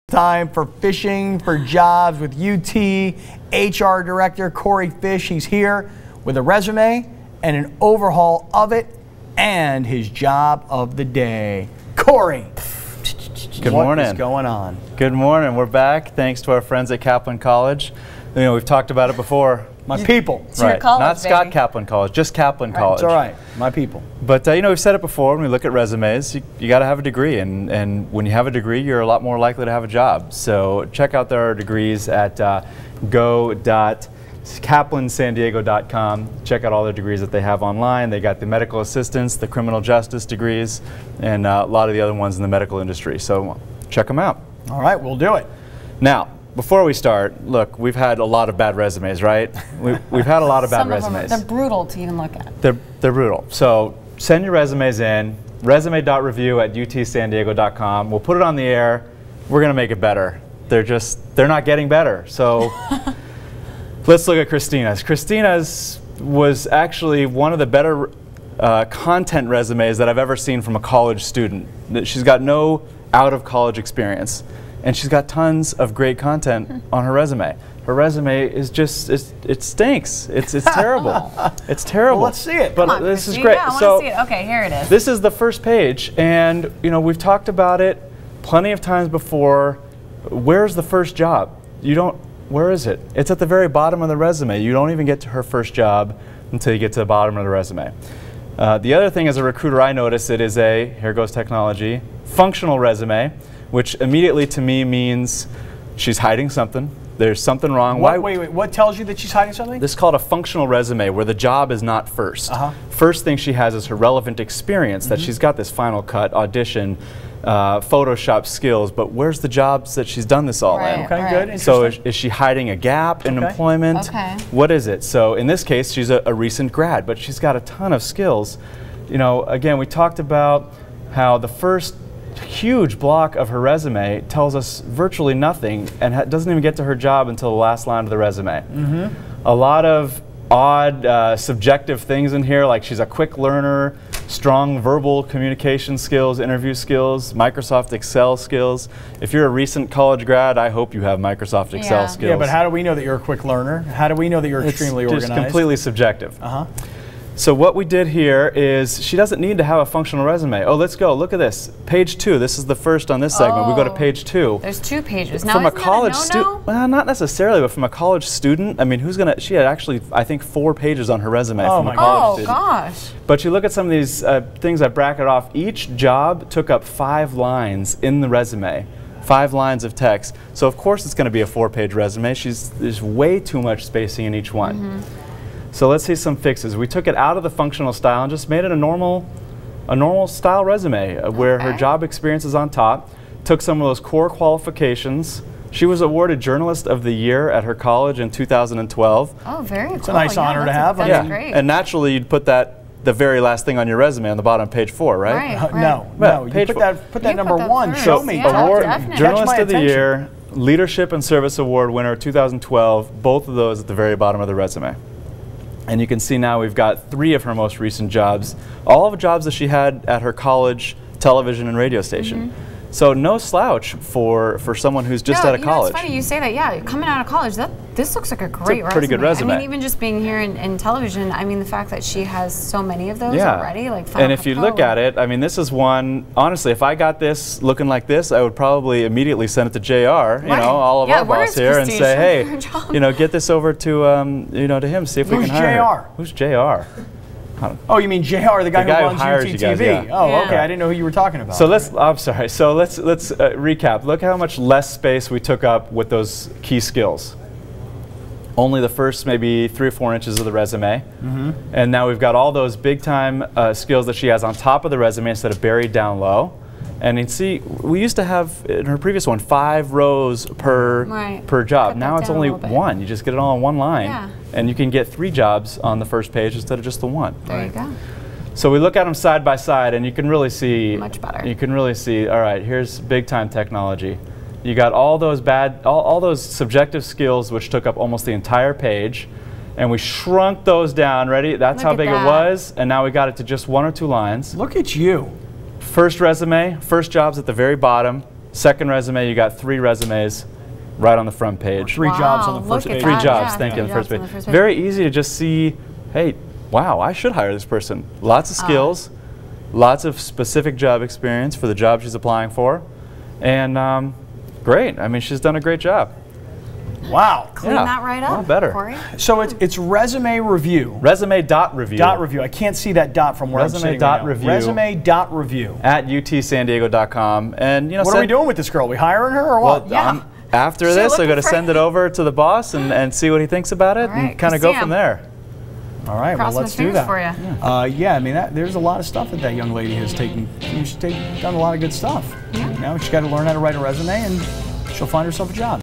Time for Fishing for Jobs with UT HR Director Cory Fish. He's here with a resume and an overhaul of it and his job of the day. Cory, good morning. What is going on? Good morning. We're back thanks to our friends at Kaplan College. You know, we've talked about it before. My people. It's your college, not Scott baby. Kaplan College, just Kaplan College. It's all right. My people. But you know, we've said it before, when we look at resumes, you got to have a degree, and when you have a degree, you're a lot more likely to have a job. So check out their degrees at go.kaplansandiego.com. Check out all their degrees that they have online. They got the medical assistance, the criminal justice degrees, and a lot of the other ones in the medical industry. So check them out. All right, we'll do it. Now, before we start, look, we've had a lot of bad resumes, right? We've had a lot of bad resumes. They're brutal to even look at. They're brutal. So send your resumes in, resume.review@utsandiego.com. We'll put it on the air. We're going to make it better. They're not getting better. So let's look at Christina's. Christina's was actually one of the better content resumes that I've ever seen from a college student. She's got no out-of-college experience. And she's got tons of great content on her resume. Her resume is just, it stinks. It's terrible. It's terrible. Well, let's see it. But Come on, this is Christine. great. Yeah, I want So to see it. Okay, here it is. this is the first page, and you know, we've talked about it plenty of times before. Where's the first job? Where is it? It's at the very bottom of the resume. You don't even get to her first job until you get to the bottom of the resume. The other thing as a recruiter I notice, it is here goes technology, functional resume, which immediately to me means she's hiding something. There's something wrong. Wait. What tells you that she's hiding something? This is called a functional resume, where the job is not first. First thing she has is her relevant experience, that she's got this Final Cut, Audition, Photoshop skills, but where's the jobs that she's done this all in? Okay, good. So is she hiding a gap in employment? Okay. What is it? So in this case, she's a recent grad, but she's got a ton of skills. You know, again, we talked about how the first huge block of her resume tells us virtually nothing and doesn't even get to her job until the last line of the resume. A lot of odd subjective things in here, like she's a quick learner, strong verbal communication skills, interview skills, Microsoft Excel skills. If you're a recent college grad, I hope you have Microsoft Excel skills. Yeah, but how do we know that you're a quick learner? How do we know that you're extremely organized? It's completely subjective. So what we did here is, she doesn't need to have a functional resume. Oh, let's go. Look at this. Page 2. This is the first on this segment. We go to page 2. There's 2 pages. Now, from a isn't college that a no-no? student, well, not necessarily, but from a college student, I mean, she had actually, I think, 4 pages on her resume from a college student. Oh, gosh. But you look at some of these things I bracket off. Each job took up 5 lines in the resume. 5 lines of text. So of course it's going to be a 4-page resume. There's way too much spacing in each one. So let's see some fixes. We took it out of the functional style and just made it a normal style resume where her job experience is on top. Took some of those core qualifications. She was awarded Journalist of the Year at her college in 2012. Oh, very cool. It's a nice honor to have. That's great. And naturally you'd put that the very last thing on your resume on the bottom of page 4, right? No. You put that number 1. Show me. Award, definitely. Journalist of the Year, Leadership and Service Award winner 2012, both of those at the very bottom of the resume. And you can see now we've got 3 of her most recent jobs, all of the jobs that she had at her college television and radio station. So no slouch for someone who's just out of college. It's funny you say that. Yeah, coming out of college, this looks like a great resume. Pretty good resume. I mean, even just being here in television, I mean, the fact that she has so many of those already, like and if you look at it, I mean, this is one, honestly, if I got this looking like this, I would probably immediately send it to JR, you know, all of our boss here, and say, hey, you know, get this over to, you know, to him, see if we can hire her. Who's JR? Oh, you mean JR, the guy who runs U-TTV? Oh, okay. Yeah. I didn't know who you were talking about. So I'm sorry. So let's recap. Look how much less space we took up with those key skills. Only the first maybe 3 or 4 inches of the resume, and now we've got all those big time skills that she has on top of the resume instead of buried down low. And you can see, we used to have, in her previous one, 5 rows per job. Now it's only 1. You just get it all in 1 line. And you can get 3 jobs on the first page instead of just the 1. There you go. So we look at them side by side, and you can really see, much better. You can really see, all right, here's big time technology. You got all those all those subjective skills which took up almost the entire page, and we shrunk those down. Ready? That's how big it was, and now we got it to just 1 or 2 lines. Look at you. First resume, first jobs at the very bottom, Second resume, you got 3 resumes right on the front page. 3 jobs on the Wow, first look at page. 3 that. jobs, Yeah, thank you, on 3 the first jobs on the page. first page. Very easy to just see, hey, wow, I should hire this person. Lots of skills, lots of specific job experience for the job she's applying for, and great. I mean, she's done a great job. Wow. Clean Yeah, that right a up, lot better. Cory. So it's resume review. Resume.review. Dot review. I can't see that dot from where I'm sitting right now. Resume.review. Resume.review. At utsandiego.com. And, you know, What are we doing with this girl? We hiring her or what? Yeah. After So this, I'm looking going to for- send it over to the boss and see what he thinks about it, All right, and kind of go go see from him. there. All right, Cross well, my let's do fingers that. for you. Yeah, I mean, there's a lot of stuff that young lady has taken. She's done a lot of good stuff. Yeah. You know, she's got to learn how to write a resume, and she'll find herself a job.